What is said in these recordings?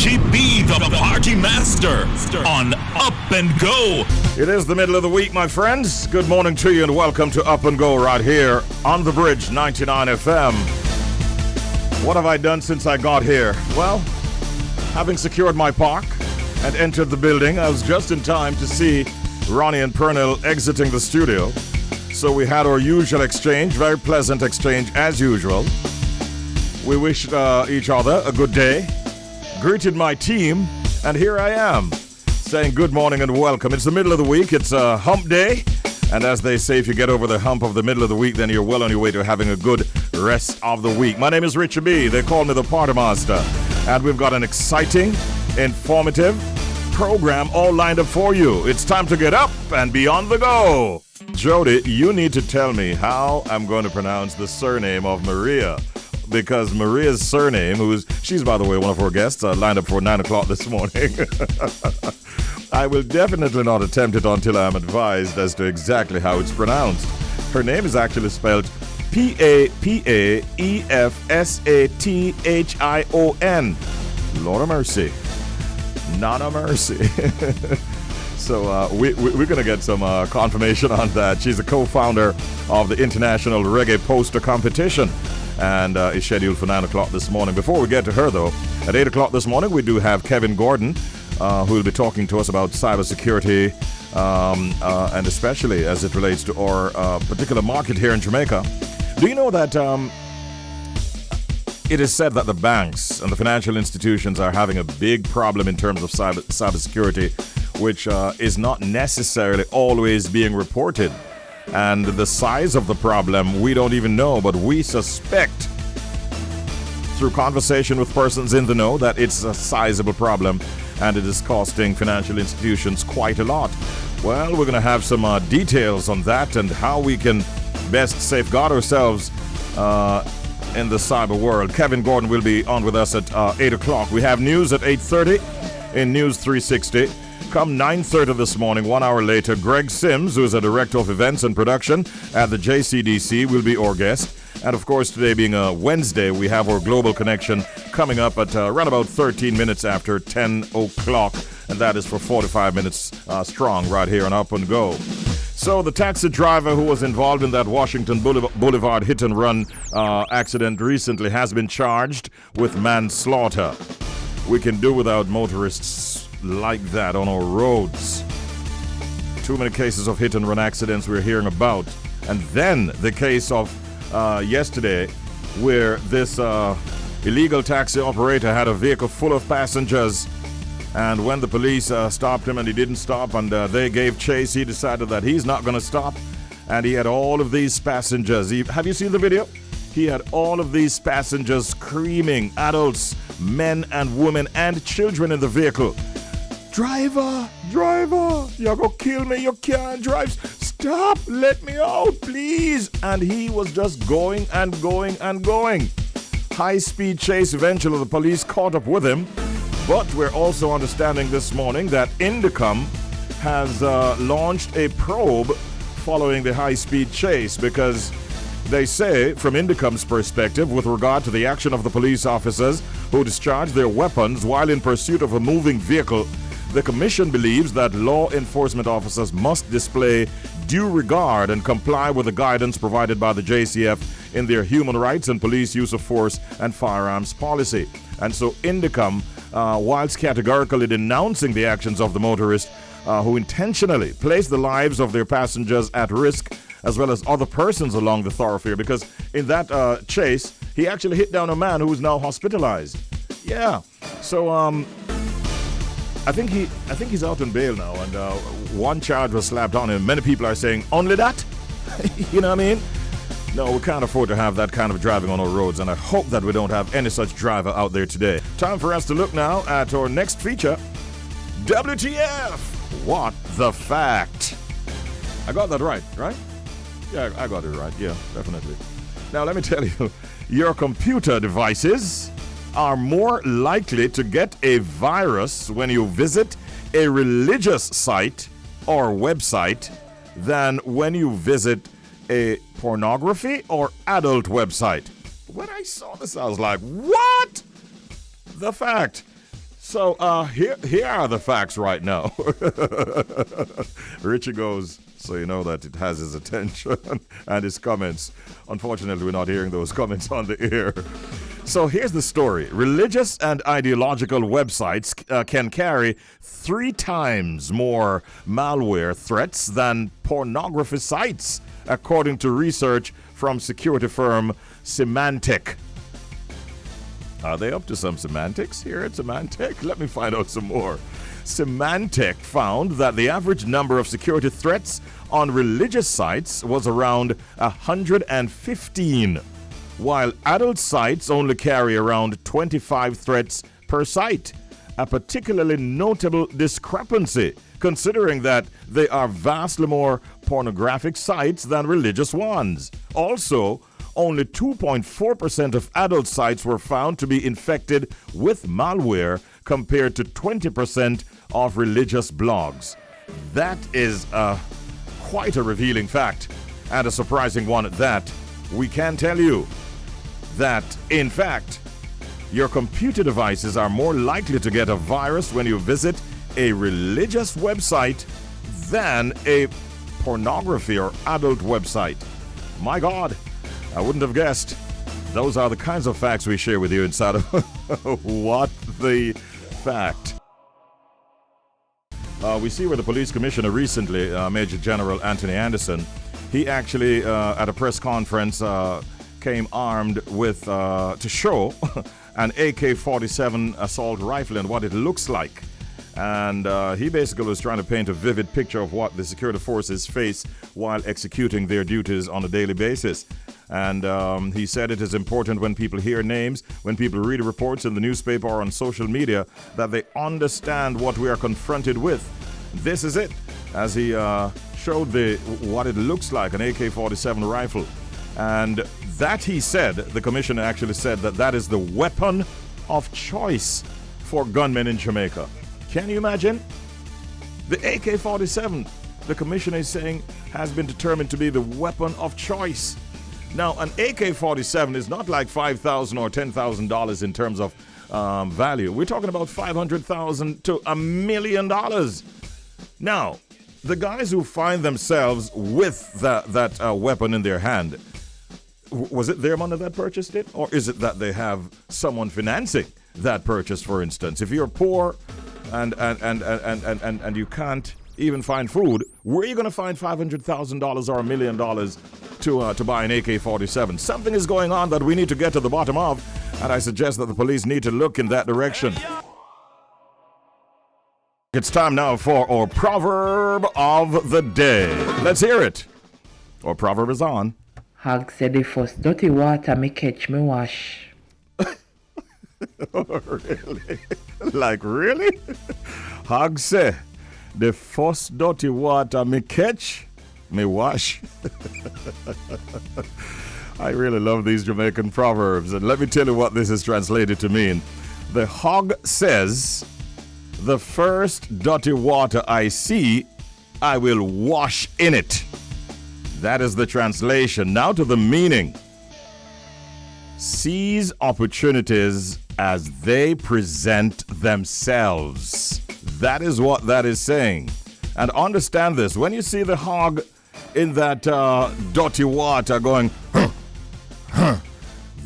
Richie B, the party master, on Up and Go. It is the middle of the week, my friends. Good morning to you and welcome to Up and Go right here on the Bridge 99 FM. What have I done since I got here? Well, having secured my park and entered the building, I was just in time to see Ronnie and Pernell exiting the studio. So we had our usual exchange, very pleasant exchange as usual. We wished each other a good day, greeted my team, and here I am saying good morning and welcome. It's the middle of the week, it's a hump day, and as they say, if you get over the hump of the middle of the week, then you're well on your way to having a good rest of the week. My name is Richie B, they call me the Party Master, and we've got an exciting, informative program all lined up for you. It's time to get up and be on the go. Jody, you need to tell me how I'm going to pronounce the surname of Maria. Because Maria's surname, she's by the way one of our guests, lined up for 9 o'clock this morning. I will definitely not attempt it until I am advised as to exactly how it's pronounced. Her name is actually spelled Papaefstathiou. Lord of mercy. Not a mercy. So we're going to get some confirmation on that. She's a co-founder of the International Reggae Poster Competition and is scheduled for 9 o'clock this morning. Before we get to her, though, at 8 o'clock this morning, we do have Kevin Gordon, who will be talking to us about cybersecurity, and especially as it relates to our particular market here in Jamaica. Do you know that it is said that the banks and the financial institutions are having a big problem in terms of cybersecurity, which is not necessarily always being reported. And the size of the problem, we don't even know, but we suspect through conversation with persons in the know that it's a sizable problem and it is costing financial institutions quite a lot. Well, we're going to have some details on that and how we can best safeguard ourselves in the cyber world. Kevin Gordon will be on with us at 8 o'clock. We have news at 8:30 in News 360. Come 9:30 this morning, 1 hour later, Greg Sims, who is a director of events and production at the JCDC, will be our guest. And of course, today being a Wednesday, we have our global connection coming up at around about 13 minutes after 10 o'clock. And that is for 45 minutes strong right here on Up and Go. So the taxi driver who was involved in that Washington Boulevard hit and run accident recently has been charged with manslaughter. We can do without motorists like that on our roads. Too many cases of hit and run accidents we're hearing about. And then the case of yesterday where this illegal taxi operator had a vehicle full of passengers, and when the police stopped him and he didn't stop and they gave chase, he decided that he's not going to stop, and he had all of these passengers. Have you seen the video? He had all of these passengers screaming, adults, men and women and children in the vehicle. Driver, you're gonna kill me, you can't drive. Stop, let me out, please. And he was just going and going and going. High-speed chase, eventually the police caught up with him. But we're also understanding this morning that Indicom has launched a probe following the high-speed chase, because they say, from Indicom's perspective, with regard to the action of the police officers who discharged their weapons while in pursuit of a moving vehicle, the Commission believes that law enforcement officers must display due regard and comply with the guidance provided by the JCF in their human rights and police use of force and firearms policy. And so Indicom, whilst categorically denouncing the actions of the motorist who intentionally placed the lives of their passengers at risk, as well as other persons along the thoroughfare, because in that chase, he actually hit down a man who is now hospitalized. Yeah, so I think he's out on bail now, and one charge was slapped on him. Many people are saying, only that? You know what I mean? No, we can't afford to have that kind of driving on our roads, and I hope that we don't have any such driver out there today. Time for us to look now at our next feature, WTF? What the fact? I got that right? Yeah, I got it right. Yeah, definitely. Now, let me tell you, your computer devices are more likely to get a virus when you visit a religious site or website than when you visit a pornography or adult website. When I saw this, I was like, what? The fact. So here are the facts right now. Richie goes, so you know that it has his attention and his comments. Unfortunately, we're not hearing those comments on the air. So here's the story. Religious and ideological websites can carry 3 times more malware threats than pornography sites, according to research from security firm Symantec. Are they up to some semantics here at Symantec? Let me find out some more. Symantec found that the average number of security threats on religious sites was around 115, while adult sites only carry around 25 threats per site. A particularly notable discrepancy, considering that they are vastly more pornographic sites than religious ones. Also, only 2.4% of adult sites were found to be infected with malware compared to 20% of religious blogs. That is quite a revealing fact, and a surprising one at that. We can tell you that, in fact, your computer devices are more likely to get a virus when you visit a religious website than a pornography or adult website. My God, I wouldn't have guessed. Those are the kinds of facts we share with you inside of What the Fact. We see where the police commissioner recently, Major General Anthony Anderson, he actually, at a press conference, came armed with, to show an AK-47 assault rifle and what it looks like. And he basically was trying to paint a vivid picture of what the security forces face while executing their duties on a daily basis. And he said it is important when people hear names, when people read reports in the newspaper or on social media, that they understand what we are confronted with. This is it, as he showed what it looks like, an AK-47 rifle. And that, he said, the commissioner actually said that is the weapon of choice for gunmen in Jamaica. Can you imagine? The AK-47, the commissioner is saying, has been determined to be the weapon of choice. Now, an AK-47 is not like $5,000 or $10,000 in terms of value. We're talking about $500,000 to $1 million. Now, the guys who find themselves with that weapon in their hand, was it their money that purchased it? Or is it that they have someone financing that purchase, for instance? If you're poor and you can't even find food, where are you going to find $500,000 or $1 million to buy an AK-47? Something is going on that we need to get to the bottom of, and I suggest that the police need to look in that direction. It's time now for our Proverb of the Day. Let's hear it. Our proverb is on. Hag said the first dirty water me catch me wash. Oh, really? Like, really? Hag say the first dirty water me catch me wash. I really love these Jamaican proverbs, and let me tell you what this is translated to mean. The hog says, the first dirty water I see, I will wash in it. That is the translation. Now to the meaning. Seize opportunities as they present themselves. That is what that is saying. And understand this. When you see the hog in that dirty water going,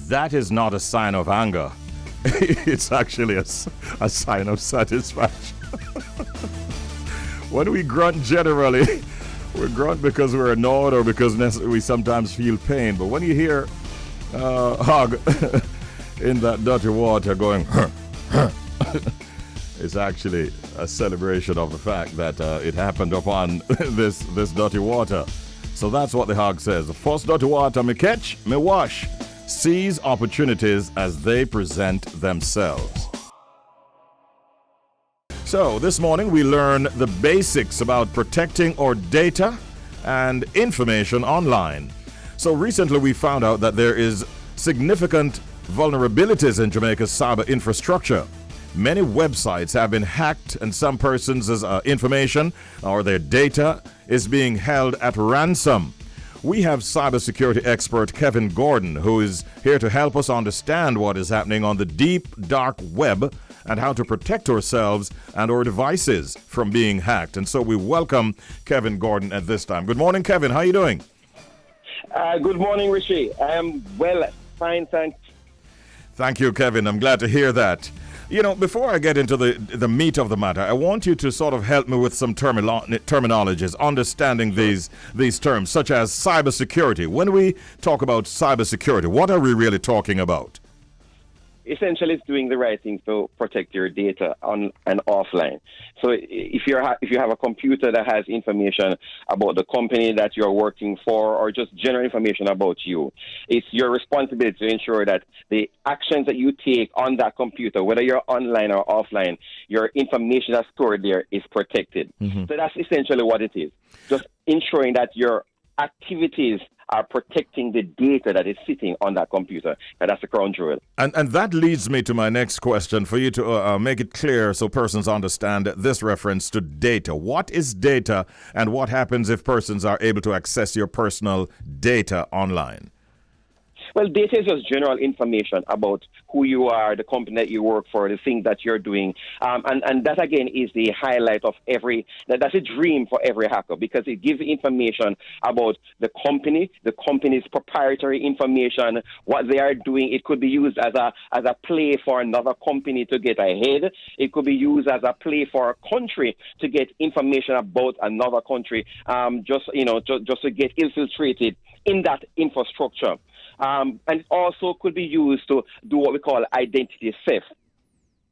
that is not a sign of anger. It's actually a sign of satisfaction. When we grunt generally, we grunt because we're annoyed or because we sometimes feel pain. But when you hear hog in that dirty water going, it's actually a celebration of the fact that it happened upon this dirty water. So that's what the hog says. The first dirty water me catch, me wash. Seize opportunities as they present themselves. So this morning we learn the basics about protecting our data and information online. So recently we found out that there is significant vulnerabilities in Jamaica's cyber infrastructure. Many websites have been hacked, and some persons' information or their data is being held at ransom. We have cybersecurity expert Kevin Gordon, who is here to help us understand what is happening on the deep, dark web and how to protect ourselves and our devices from being hacked. And so we welcome Kevin Gordon at this time. Good morning, Kevin. How are you doing? Good morning, Richie. I am well, fine, thanks. Thank you, Kevin. I'm glad to hear that. You know, before I get into the meat of the matter, I want you to sort of help me with some terminologies, understanding these terms, such as cybersecurity. When we talk about cybersecurity, what are we really talking about? Essentially, it's doing the right thing to protect your data on and offline. So if you have a computer that has information about the company that you're working for or just general information about you, it's your responsibility to ensure that the actions that you take on that computer, whether you're online or offline, your information that's stored there is protected. Mm-hmm. So that's essentially what it is. Just ensuring that your activities are protecting the data that is sitting on that computer. And that's the crown jewel. And that leads me to my next question for you to make it clear so persons understand this reference to data. What is data, and what happens if persons are able to access your personal data online? Well, data is just general information about who you are, the company that you work for, the things that you're doing. And that, again, is the highlight of that's a dream for every hacker, because it gives information about the company's proprietary information, what they are doing. It could be used as a play for another company to get ahead. It could be used as a play for a country to get information about another country, just to get infiltrated in that infrastructure. And it also could be used to do what we call identity theft.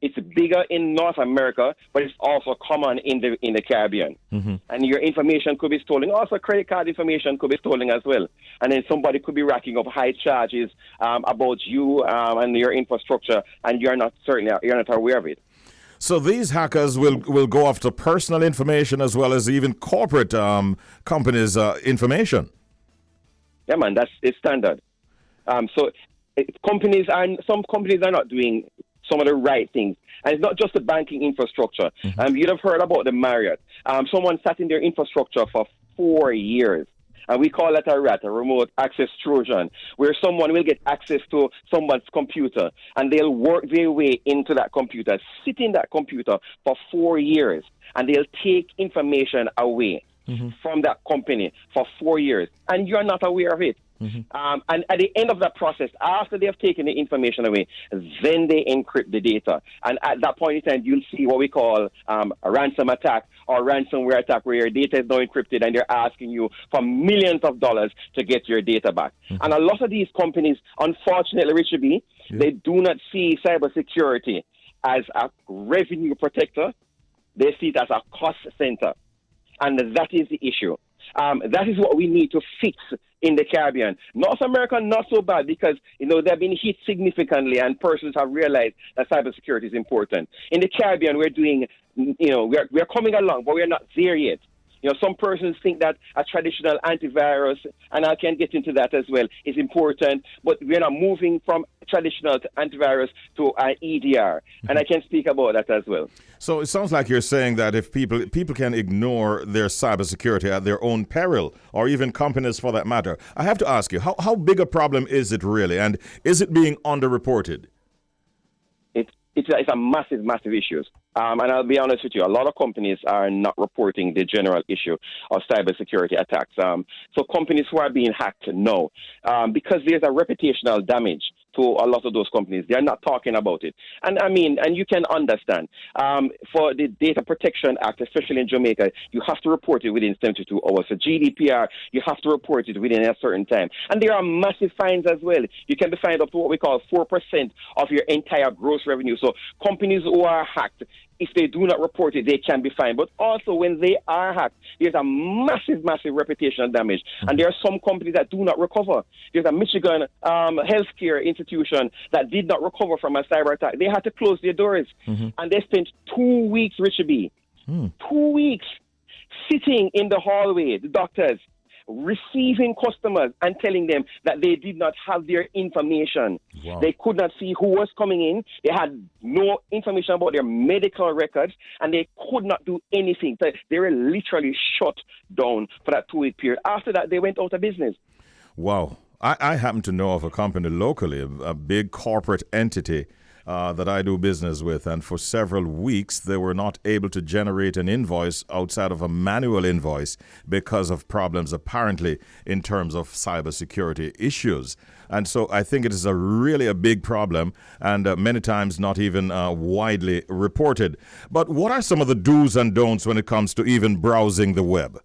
It's bigger in North America, but it's also common in the Caribbean. Mm-hmm. And your information could be stolen. Also, credit card information could be stolen as well. And then somebody could be racking up high charges about you and your infrastructure, and you're not aware of it. So these hackers will go after personal information as well as even corporate companies' information. Yeah, man, it's standard. Some companies are not doing some of the right things. And it's not just the banking infrastructure. Mm-hmm. You'd have heard about the Marriott. Someone sat in their infrastructure for 4 years. And we call that a RAT, a remote access Trojan, where someone will get access to someone's computer and they'll work their way into that computer, sit in that computer for 4 years, and they'll take information away from that company for 4 years. And you're not aware of it. Mm-hmm. And at the end of that process, after they have taken the information away, then they encrypt the data. And at that point in time, you'll see what we call a ransom attack or ransomware attack, where your data is now encrypted and they're asking you for millions of dollars to get your data back. Mm-hmm. And a lot of these companies, unfortunately, Richie B, they do not see cybersecurity as a revenue protector. They see it as a cost center. And that is the issue. That is what we need to fix in the Caribbean. North America, not so bad, because, they've been hit significantly and persons have realized that cybersecurity is important. In the Caribbean, we're doing, we're coming along, but we're not there yet. Some persons think that a traditional antivirus, and I can get into that as well, is important, but we're not moving from traditional antivirus to an EDR, and I can speak about that as well. So it sounds like you're saying that if people can ignore their cybersecurity at their own peril, or even companies for that matter. I have to ask you, how big a problem is it really, and is it being underreported? It's a massive, massive issue. And I'll be honest with you, a lot of companies are not reporting the general issue of cybersecurity attacks. So companies who are being hacked know, because there's a reputational damage to a lot of those companies. They're not talking about it. And you can understand, for the Data Protection Act, especially in Jamaica, you have to report it within 72 hours. For GDPR, you have to report it within a certain time. And there are massive fines as well. You can be fined up to what we call 4% of your entire gross revenue. So companies who are hacked, if they do not report it, they can be fined. But also, when they are hacked, there's a massive, massive reputational damage. Mm-hmm. And there are some companies that do not recover. There's a Michigan healthcare institution that did not recover from a cyber attack. They had to close their doors. Mm-hmm. And they spent 2 weeks, Richie B, 2 weeks sitting in the hallway, the doctors, receiving customers and telling them that they did not have their information. Wow. They could not see who was coming in. They had no information about their medical records, and they could not do anything. So they were literally shut down for that 2-week period. After that, they went out of business. Wow. I happen to know of a company locally, a big corporate entity, that I do business with, and for several weeks they were not able to generate an invoice outside of a manual invoice because of problems apparently in terms of cybersecurity issues. And so I think it is really a big problem, and many times not even widely reported. But what are some of the do's and don'ts when it comes to even browsing the web?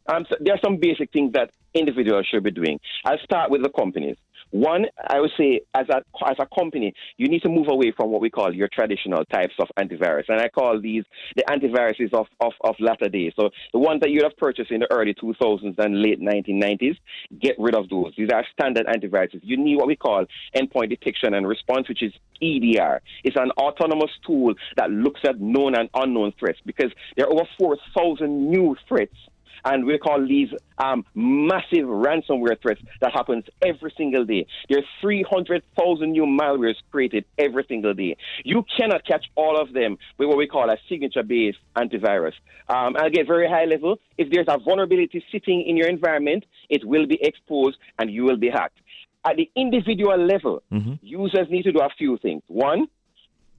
So there are some basic things that individuals should be doing. I'll start with the companies. One, I would say, as a company, you need to move away from what we call your traditional types of antivirus. And I call these the antiviruses of latter days. So the ones that you have purchased in the early 2000s and late 1990s, get rid of those. These are standard antiviruses. You need what we call endpoint detection and response, which is EDR. It's an autonomous tool that looks at known and unknown threats, because there are over 4,000 new threats. And we call these massive ransomware threats that happens every single day. There's 300,000 new malwares created every single day. You cannot catch all of them with what we call a signature-based antivirus. I'll get very high level. If there's a vulnerability sitting in your environment, it will be exposed and you will be hacked. At the individual level, users need to do a few things. One,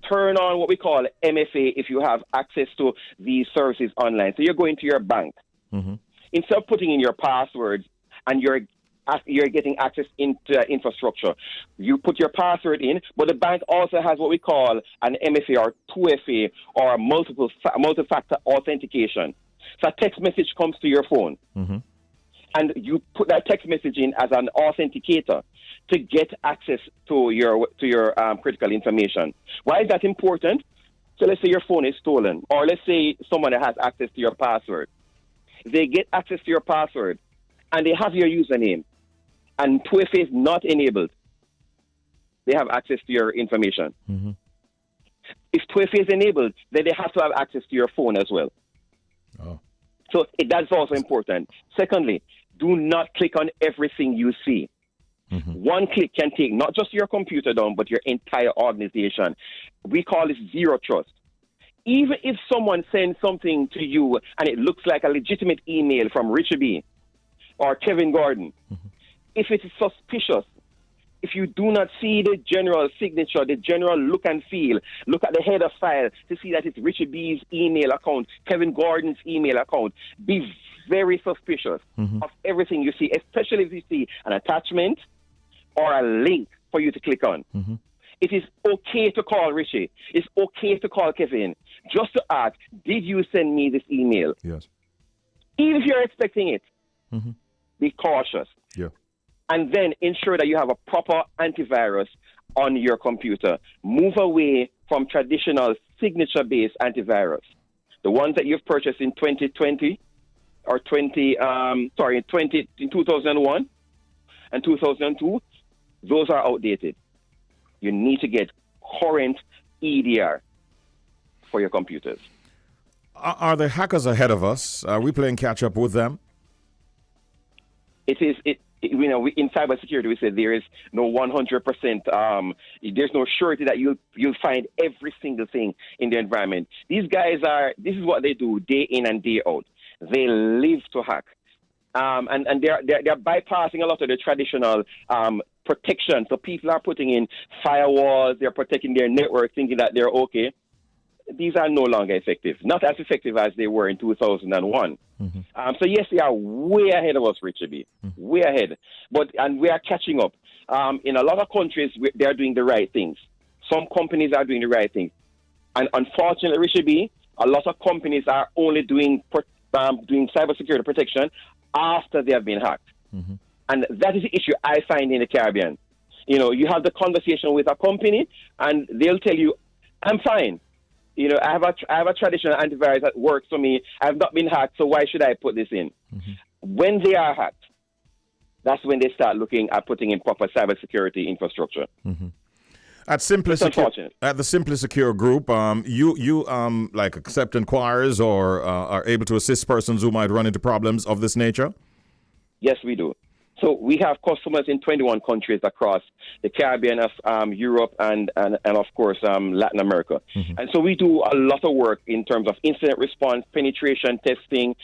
turn on what we call MFA if you have access to these services online. So you're going to your bank. Instead of putting in your passwords and you're getting access into infrastructure, you put your password in, but the bank also has what we call an MFA or 2FA or multi-factor authentication. So a text message comes to your phone, and you put that text message in as an authenticator to get access to your critical information. Why is that important? So let's say your phone is stolen, or let's say someone has access to your password. They get access to your password, and they have your username, and 2FA is not enabled. They have access to your information. If 2FA is enabled, then they have to have access to your phone as well. So that's also important. Secondly, do not click on everything you see. One click can take not just your computer down, but your entire organization. We call this zero trust. Even if someone sends something to you and it looks like a legitimate email from Richie B or Kevin Gordon, if it is suspicious, if you do not see the general signature, the general look and feel, look at the header file to see that it's Richie B's email account, Kevin Gordon's email account, be very suspicious of everything you see, especially if you see an attachment or a link for you to click on. It is okay to call Richie. It's okay to call Kevin just to ask, did you send me this email? Yes. Even if you're expecting it, be cautious. Yeah. And then ensure that you have a proper antivirus on your computer. Move away from traditional signature-based antivirus. The ones that you've purchased in 2020 or in 2001 and 2002, those are outdated. You need to get current EDR for your computers. Are the hackers ahead of us? Are we playing catch up with them? In cybersecurity, we say there is no 100%. There's no surety that you'll find every single thing in the environment. These guys this is what they do day in and day out. They live to hack. And they're bypassing a lot of the traditional protection. So people are putting in firewalls, they're protecting their network, thinking that they're okay. These are no longer effective, not as effective as they were in 2001. So yes, they are way ahead of us, Richie B, way ahead. And we are catching up. In a lot of countries, they are doing the right things. Some companies are doing the right things. And unfortunately, Richie B, a lot of companies are only doing cybersecurity protection after they have been hacked. And that is the issue I find in the Caribbean. You have the conversation with a company and they'll tell you, I'm fine. I have a traditional antivirus that works for me. I have not been hacked, so why should I put this in? When they are hacked, that's when they start looking at putting in proper cybersecurity infrastructure. At the Simply Secure group, you like accept inquiries or are able to assist persons who might run into problems of this nature? Yes, we do. So we have customers in 21 countries across the Caribbean, Europe, and of course, Latin America. And so we do a lot of work in terms of incident response, penetration testing.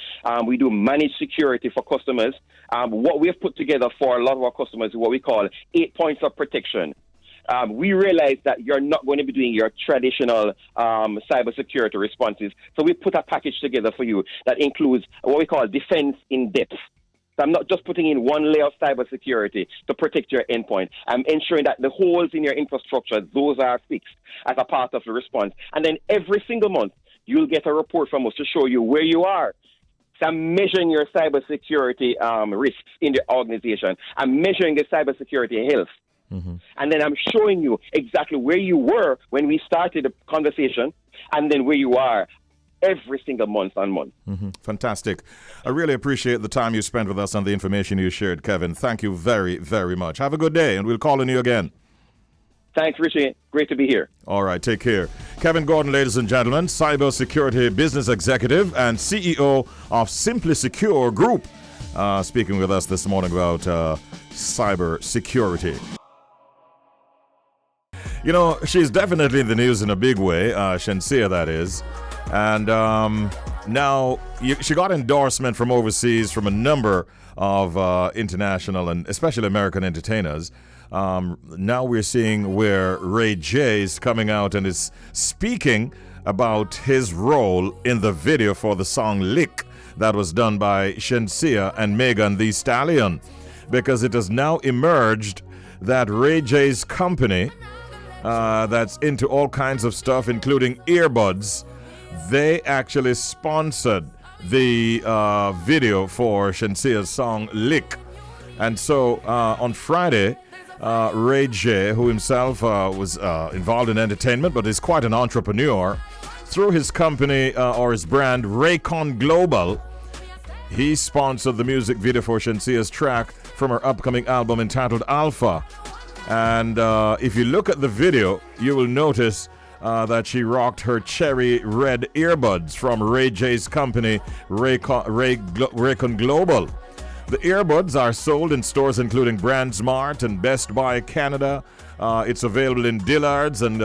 We do managed security for customers. What we have put together for a lot of our customers is what we call 8 points of protection. we realize that you're not going to be doing your traditional cybersecurity responses. So we put a package together for you that includes what we call defense in depth. So I'm not just putting in one layer of cybersecurity to protect your endpoint. I'm ensuring that the holes in your infrastructure, those are fixed as a part of the response. And then every single month, you'll get a report from us to show you where you are. So I'm measuring your cybersecurity risks in the organization. I'm measuring the cybersecurity health. Mm-hmm. And then I'm showing you exactly where you were when we started the conversation and then where you are every single month on month. Mm-hmm. Fantastic. I really appreciate the time you spent with us and the information you shared, Kevin. Thank you very, very much. Have a good day, and we'll call on you again. Thanks, Richie. Great to be here. All right, take care. Kevin Gordon, ladies and gentlemen, cybersecurity business executive and CEO of Simply Secure Group, speaking with us this morning about cybersecurity. You know, she's definitely in the news in a big way, Shenseea, that is. And now she got endorsement from overseas from a number of international and especially American entertainers. Now we're seeing where Ray J is coming out and is speaking about his role in the video for the song Lick that was done by Shenseea and Megan Thee Stallion, because it has now emerged that Ray J's company, that's into all kinds of stuff, including earbuds, they actually sponsored the video for Shenseea's song Lick. And so on Friday, Ray J, who himself was involved in entertainment but is quite an entrepreneur, through his company or his brand Raycon Global, he sponsored the music video for Shenseea's track from her upcoming album entitled Alpha. And if you look at the video, you will notice that she rocked her cherry red earbuds from Ray J's company, Raycon Global. The earbuds are sold in stores including BrandSmart and Best Buy Canada. It's available in Dillard's and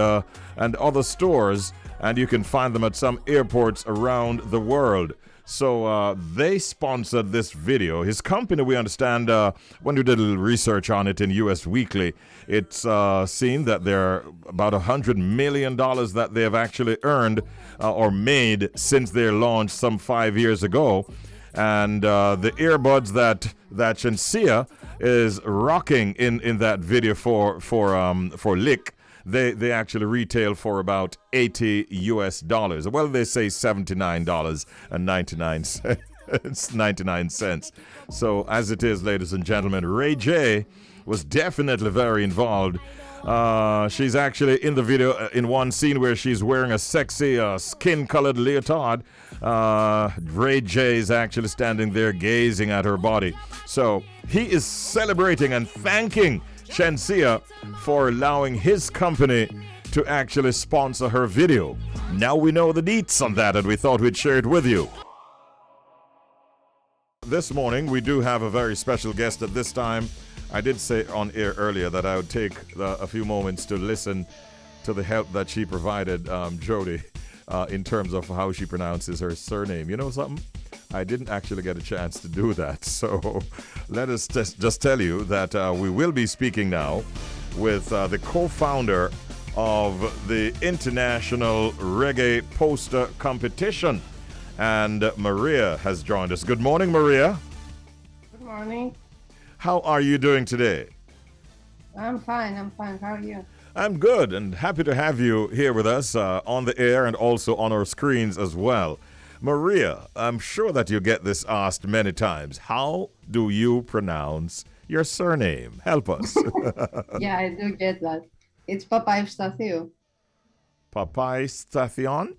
other stores, and you can find them at some airports around the world. So they sponsored this video. His company, we understand, when we did a little research on it in US Weekly, it's seen that there are about $100 million that they have actually earned or made since their launch some 5 years ago. And the earbuds that Shenseea is rocking in that video for Lick, they actually retail for about $80 US. Well, they say $79.99. So as it is, ladies and gentlemen, Ray J was definitely very involved. She's actually in the video in one scene where she's wearing a sexy skin-colored leotard. Ray J is actually standing there gazing at her body. So he is celebrating and thanking Shenseea for allowing his company to actually sponsor her video. Now we know the deets on that, and we thought we'd share it with you. This morning we do have a very special guest at this time. I did say on air earlier that I would take a few moments to listen to the help that she provided, Jody, in terms of how she pronounces her surname. You know something? I didn't actually get a chance to do that. So let us just tell you that we will be speaking now with the co-founder of the International Reggae Poster Competition. And Maria has joined us. Good morning, Maria. Good morning. How are you doing today? I'm fine. How are you? I'm good and happy to have you here with us on the air and also on our screens as well. Maria, I'm sure that you get this asked many times. How do you pronounce your surname? Help us. Yeah, I do get that. It's Papaefstathiou. Papaefstathiou?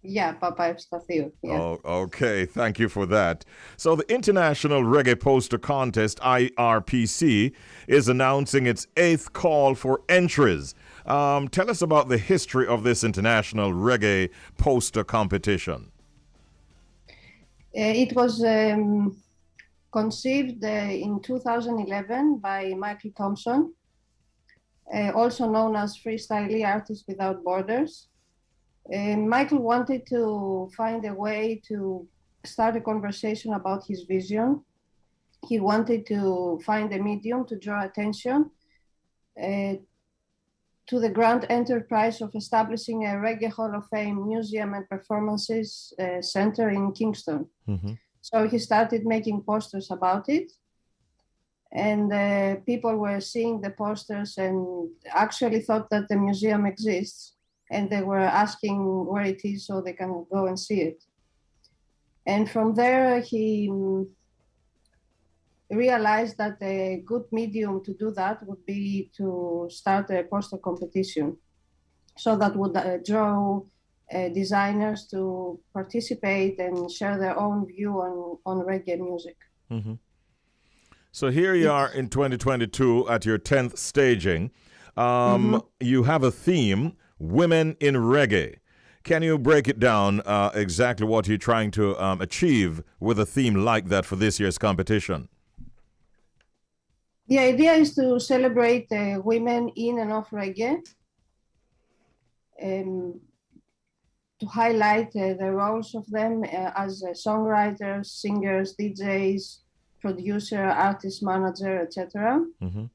Yeah, Papaefstathiou. Yeah. Oh, okay. Thank you for that. So the International Reggae Poster Contest, IRPC, is announcing its 8th call for entries. Tell us about the history of this International Reggae Poster Competition. It was conceived in 2011 by Michael Thompson, also known as Freestyle Artists Without Borders. Michael wanted to find a way to start a conversation about his vision. He wanted to find a medium to draw attention to the grand enterprise of establishing a Reggae Hall of Fame museum and performances center in Kingston. Mm-hmm. So he started making posters about it, and people were seeing the posters and actually thought that the museum exists, and they were asking where it is so they can go and see it. And from there, he realized that a good medium to do that would be to start a poster competition. So that would draw designers to participate and share their own view on reggae music. Mm-hmm. So here you are in 2022 at your 10th staging. You have a theme, Women in Reggae. Can you break it down exactly what you're trying to achieve with a theme like that for this year's competition? The idea is to celebrate women in and of reggae, to highlight the roles of them as songwriters, singers, DJs, producer, artist, manager, etc. Mm-hmm.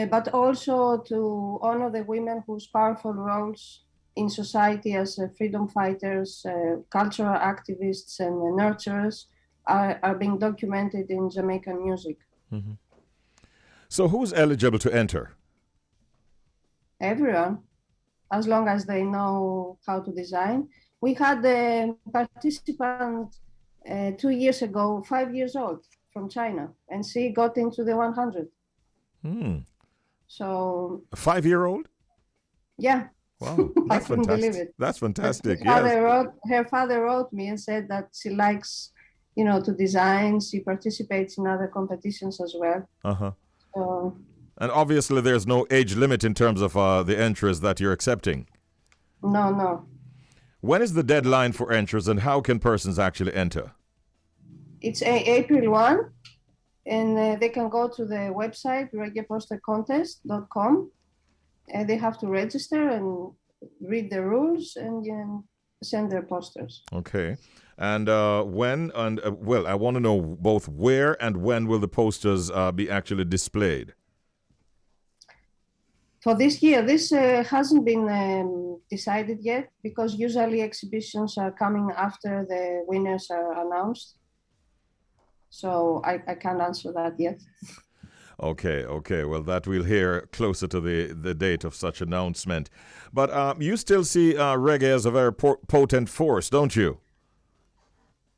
But also to honor the women whose powerful roles in society as freedom fighters, cultural activists, and nurturers are being documented in Jamaican music. Mm-hmm. So who's eligible to enter? Everyone, as long as they know how to design. We had a participant 2 years ago, 5 years old, from China, and she got into the 100. So a 5-year-old? Yeah. Wow, I couldn't believe it. That's fantastic. Her father wrote me and said that she likes, to design. She participates in other competitions as well. And obviously, there's no age limit in terms of the entries that you're accepting. No. When is the deadline for entries, and how can persons actually enter? It's April 1, and they can go to the website, reggaepostercontest.com, and they have to register and read the rules and send their posters. Okay. And when, and well, I want to know both where and when will the posters be actually displayed? For this year, this hasn't been decided yet, because usually exhibitions are coming after the winners are announced. So I can't answer that yet. Okay. Well, that we'll hear closer to the date of such announcement. But you still see reggae as a very potent force, don't you?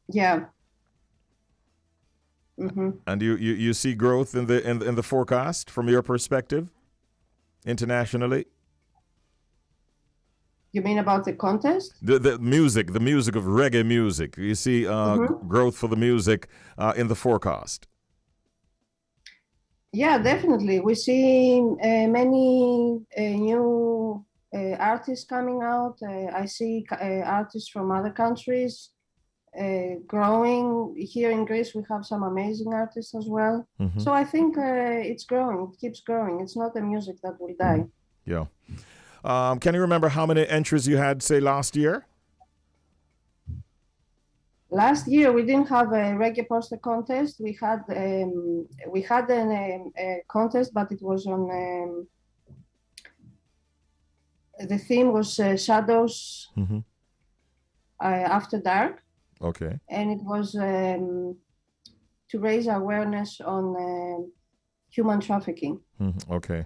Yeah. Mm-hmm. And you see growth in the forecast from your perspective, internationally? You mean about the contest? The music of reggae music. You see growth for the music in the forecast? Yeah, definitely. We see many new artists coming out. I see artists from other countries growing. Here in Greece, we have some amazing artists as well. Mm-hmm. So I think it's growing. It keeps growing. It's not a music that will die. Yeah. Can you remember how many entries you had, say, last year? Last year, we didn't have a reggae poster contest. We had a contest, but it was on. The theme was shadows after dark. Okay. And it was to raise awareness on human trafficking. Okay.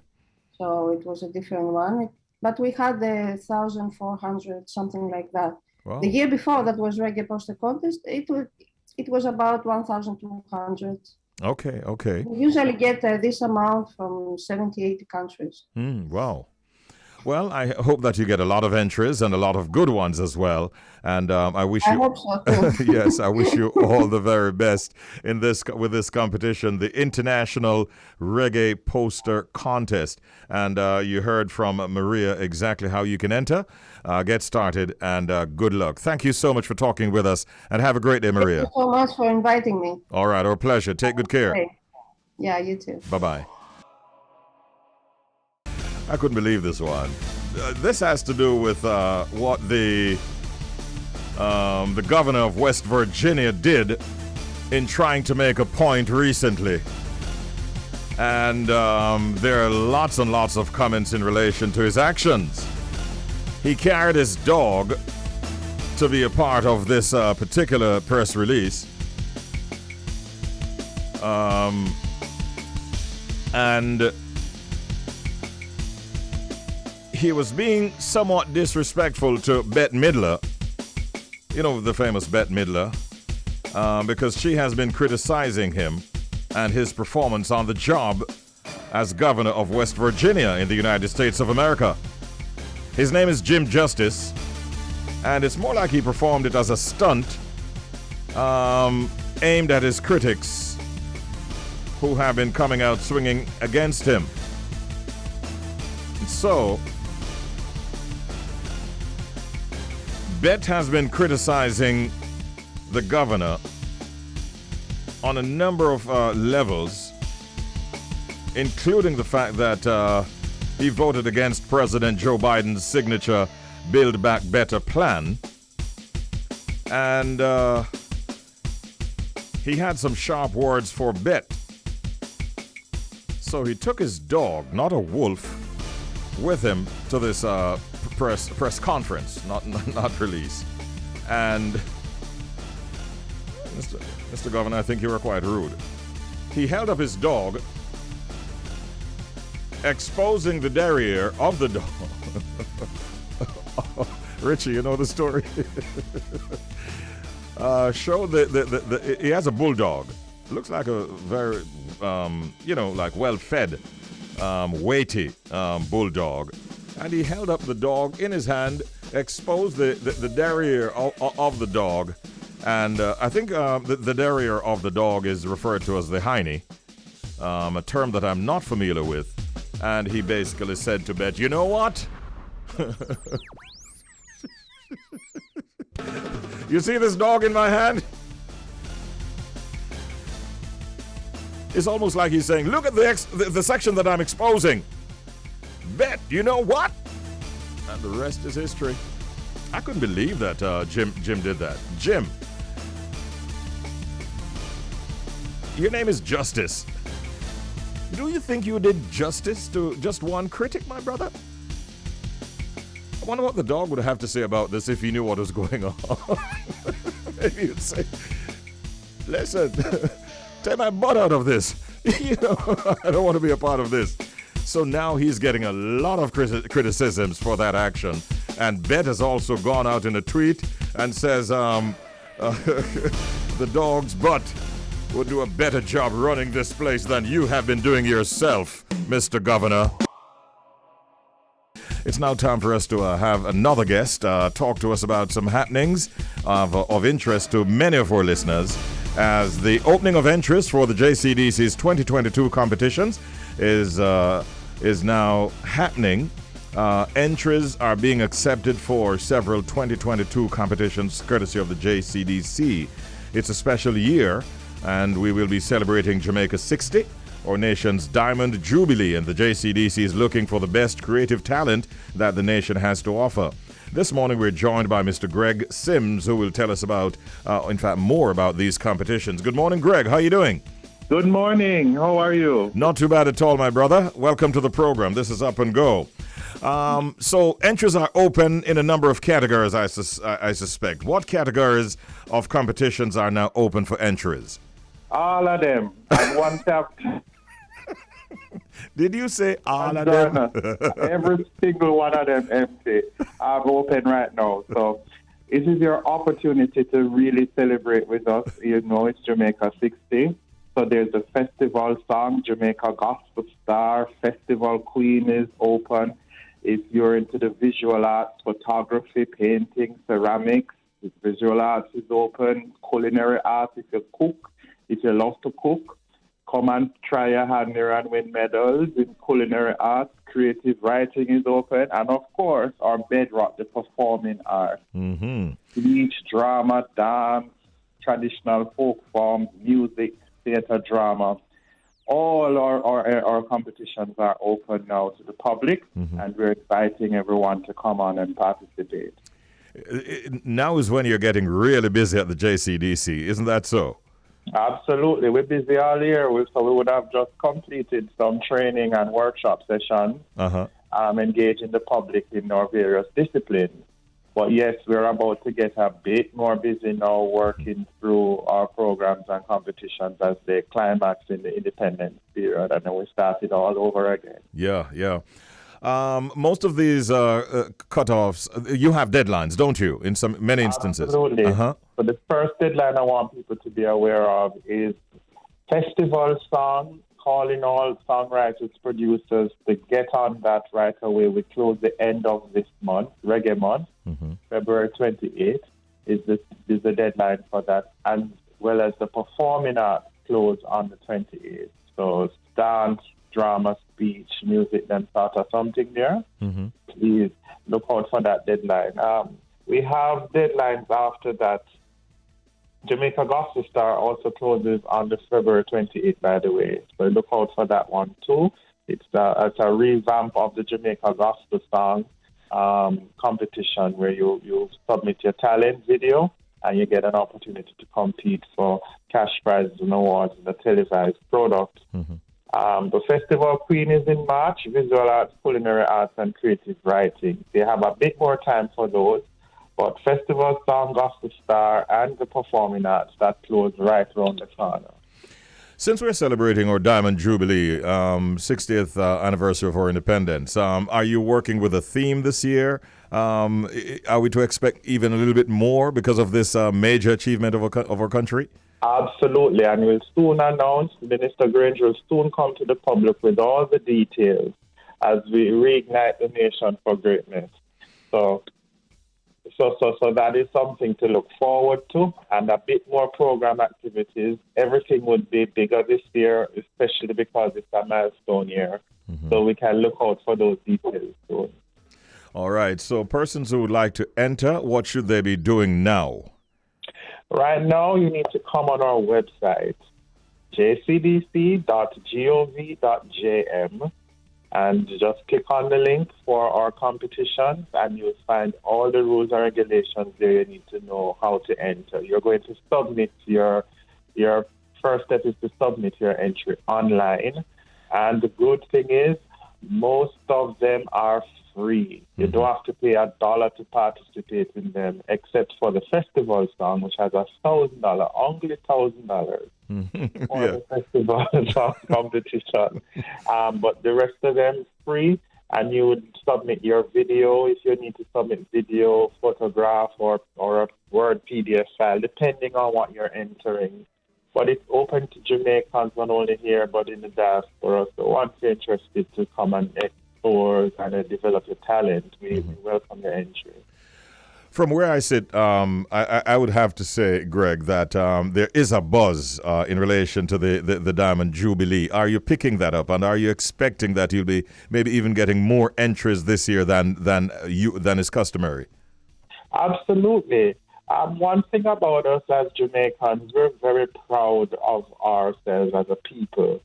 So it was a different one. But we had 1,400, something like that. Wow. The year before, that was reggae poster contest. It was about 1,200. Okay. We usually get this amount from 70, 80 countries. Wow. Well, I hope that you get a lot of entries and a lot of good ones as well. And I wish you. I hope so too. Yes, I wish you all the very best in with this competition, the International Reggae Poster Contest. And you heard from Maria exactly how you can enter. Get started, and good luck. Thank you so much for talking with us, and have a great day, Maria. Thank you so much for inviting me. All right, our pleasure. Take good care. Okay. Yeah, you too. Bye-bye. I couldn't believe this one. This has to do with what the governor of West Virginia did in trying to make a point recently. And there are lots and lots of comments in relation to his actions. He carried his dog to be a part of this particular press release. And he was being somewhat disrespectful to Bette Midler. You know, the famous Bette Midler. Because she has been criticizing him and his performance on the job as governor of West Virginia in the United States of America. His name is Jim Justice, and it's more like he performed it as a stunt aimed at his critics who have been coming out swinging against him. And so, Bette has been criticizing the governor on a number of levels, including the fact that he voted against President Joe Biden's signature Build Back Better plan. And he had some sharp words for Bette. So he took his dog, not a wolf, with him to this press conference, not release. And Mr. Governor, I think you were quite rude. He held up his dog, exposing the derriere of the dog. Richie, you know the story? Showed he has a bulldog. Looks like a very, like well-fed, weighty bulldog. And he held up the dog in his hand, exposed the derriere of the dog. And I think the derriere of the dog is referred to as the hiney, a term that I'm not familiar with. And he basically said to Bette, you know what? You see this dog in my hand? It's almost like he's saying, look at the section that I'm exposing. Bette, you know what? And the rest is history. I couldn't believe that Jim did that. Jim, your name is Justice. Do you think you did justice to just one critic, my brother? I wonder what the dog would have to say about this if he knew what was going on. Maybe he'd say, listen, take my butt out of this. I don't want to be a part of this. So now he's getting a lot of criticisms for that action. And Bette has also gone out in a tweet and says the dog's butt would do a better job running this place than you have been doing yourself, Mr. Governor. It's now time for us to have another guest talk to us about some happenings of interest to many of our listeners, as the opening of interest for the JCDC's 2022 competitions is now happening. Entries are being accepted for several 2022 competitions courtesy of the JCDC. It's a special year, and we will be celebrating Jamaica 60, our nation's Diamond Jubilee, and the JCDC is looking for the best creative talent that the nation has to offer. This morning we're joined by Mr. Greg Sims, who will tell us about, more about these competitions. Good morning, Greg. How are you doing? Good morning. How are you? Not too bad at all, my brother. Welcome to the program. This is Up and Go. So entries are open in a number of categories, I suspect. What categories of competitions are now open for entries? All of them. And one tap. Did you say all of them? Every single one of them empty. I've opened right now. So it is your opportunity to really celebrate with us. You know, it's Jamaica 60. So there's the festival song, Jamaica Gospel Star. Festival Queen is open. If you're into the visual arts, photography, painting, ceramics, visual arts is open. Culinary arts, if you cook, if you love to cook, come and try your hand there and win medals. In culinary arts, creative writing is open. And of course, our bedrock, the performing arts. Mm-hmm. Speech, drama, dance, traditional folk forms, music, theater, drama. All our competitions are open now to the public, and we're inviting everyone to come on and participate. Now is when you're getting really busy at the JCDC, isn't that so? Absolutely. We're busy all year, so we would have just completed some training and workshop sessions, engaging the public in our various disciplines. But yes, we're about to get a bit more busy now working through our programs and competitions as they climax in the independence period, and then we start it all over again. Yeah. Most of these cutoffs, you have deadlines, don't you? In many instances. Absolutely. So the first deadline I want people to be aware of is festival song, calling all songwriters, producers to get on that right away. We close the end of this month, Reggae month. February 28th is the deadline for that, as well as the performing arts close on the 28th. So dance, drama, speech, music, then sort of something there. Please look out for that deadline. We have deadlines after that. Jamaica Gospel Star also closes on the February 28th, by the way. So look out for that one too. It's a revamp of the Jamaica Gospel Song competition where you submit your talent video and you get an opportunity to compete for cash prizes and awards in a televised product. The Festival Queen is in March, Visual Arts, Culinary Arts, and Creative Writing. They have a bit more time for those, but Festival Song, Gospel Star, and the Performing Arts, that close right around the corner. Since we're celebrating our Diamond Jubilee, 60th anniversary of our independence, are you working with a theme this year? Are we to expect even a little bit more because of this major achievement of our country? Absolutely, and we'll soon announce, Minister Granger will soon come to the public with all the details as we reignite the nation for greatness. So that is something to look forward to, and a bit more program activities. Everything would be bigger this year, especially because it's a milestone year. So we can look out for those details soon. All right, so persons who would like to enter, what should they be doing now? Right now, you need to come on our website, jcdc.gov.jm, and just click on the link for our competitions, and you'll find all the rules and regulations there you need to know how to enter. You're going to submit your first step is to submit your entry online, and the good thing is most of them are free. You don't have to pay $1 to participate in them, except for the festival song, which has $1,000, only $1,000 for the festival song competition. But the rest of them free, and you would submit your video if you need to submit video, photograph, or a Word PDF file, depending on what you're entering. But it's open to Jamaicans, not only here, but in the diaspora. So once you're interested to come and explore and develop your talent, we welcome your entry. From where I sit, I would have to say, Greg, that there is a buzz in relation to the Diamond Jubilee. Are you picking that up, and are you expecting that you'll be maybe even getting more entries this year than is customary? Absolutely. One thing about us as Jamaicans, we're very proud of ourselves as a people.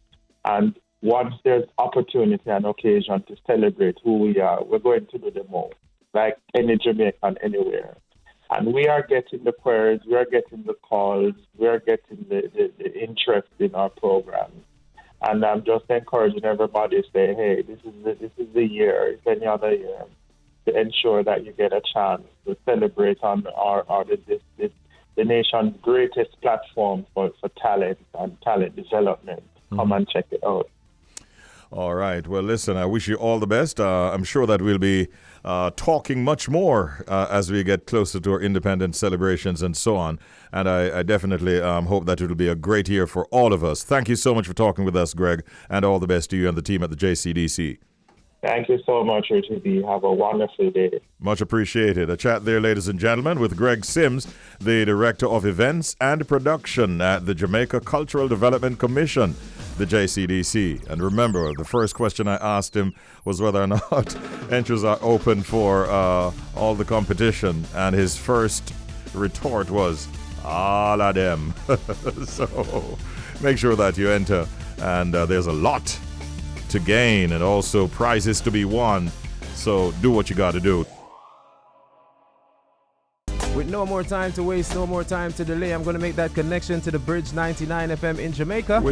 And once there's opportunity and occasion to celebrate who we are, we're going to do the most, like any Jamaican anywhere. And we are getting the queries, we are getting the calls, we are getting the interest in our programs. And I'm just encouraging everybody to say, hey, this is the year, it's any other year, to ensure that you get a chance to celebrate on the nation's greatest platform for talent and talent development. Come and check it out. All right. Well, listen, I wish you all the best. I'm sure that we'll be talking much more as we get closer to our independence celebrations and so on. And I definitely hope that it'll be a great year for all of us. Thank you so much for talking with us, Greg, and all the best to you and the team at the JCDC. Thank you so much, Richie B. Have a wonderful day. Much appreciated. A chat there, ladies and gentlemen, with Greg Sims, the Director of Events and Production at the Jamaica Cultural Development Commission, the JCDC. And remember, the first question I asked him was whether or not entries are open for all the competition. And his first retort was, all of them. So make sure that you enter. And there's a lot to gain and also prizes to be won. So do what you got to do. With no more time to waste, no more time to delay, I'm going to make that connection to the Bridge 99 FM in Jamaica.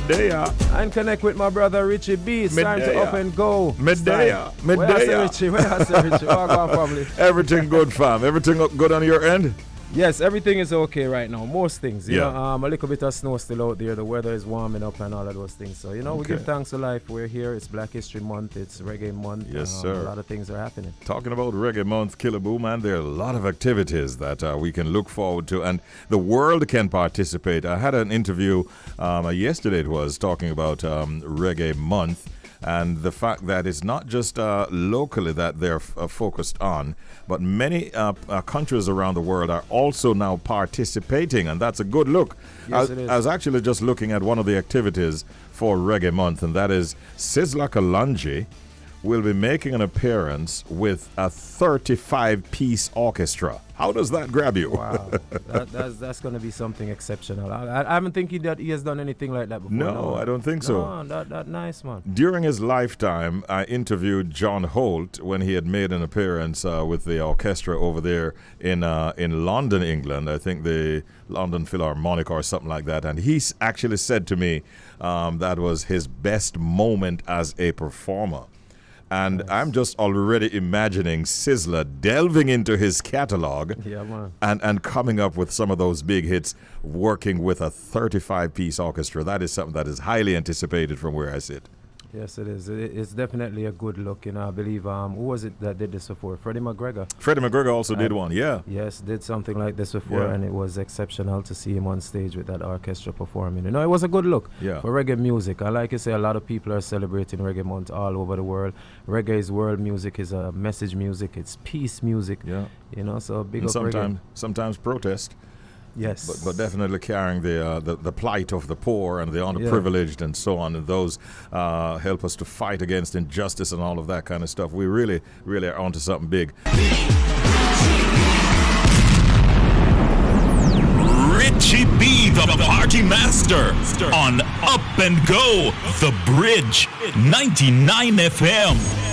And connect with my brother Richie B. It's time to up and go. Medea. Where I say Richie? Oh, go on, family. Everything good, fam? Everything good on your end? Yes, everything is okay right now. Most things, you know, a little bit of snow still out there. The weather is warming up and all of those things. So, you know, we give thanks to life. We're here. It's Black History Month. It's Reggae Month. Yes, sir. A lot of things are happening. Talking about Reggae Month, Killaboo, man, there are a lot of activities that we can look forward to, and the world can participate. I had an interview yesterday, it was, talking about Reggae Month. And the fact that it's not just locally that they're focused on, but many countries around the world are also now participating, and that's a good look. Yes, it is. I was actually just looking at one of the activities for Reggae Month, and that is Sizzla Kalonji will be making an appearance with a 35-piece orchestra. How does that grab you? Wow, that's going to be something exceptional. I haven't think that he has done anything like that before. No, I don't think so. No, that nice, man. During his lifetime, I interviewed John Holt when he had made an appearance with the orchestra over there in London, England. I think the London Philharmonic or something like that. And he actually said to me that was his best moment as a performer. And nice. I'm just already imagining Sizzla delving into his catalog and coming up with some of those big hits, working with a 35-piece orchestra. That is something that is highly anticipated from where I sit. Yes, it is. It's definitely a good look. You know, I believe, who was it that did this before? Freddie McGregor. Freddie McGregor also did one, yeah. Yes, did something like this before, and it was exceptional to see him on stage with that orchestra performing. You know, it was a good look for reggae music. And like you say, a lot of people are celebrating Reggae Month all over the world. Reggae is world music, is a message music, it's peace music. Yeah. You know, so big up reggae. Sometimes protest. Yes, but definitely carrying the plight of the poor and the underprivileged and so on, and those help us to fight against injustice and all of that kind of stuff. We really are onto something big. Richie B, the party master, on Up and Go, the Bridge 99 FM.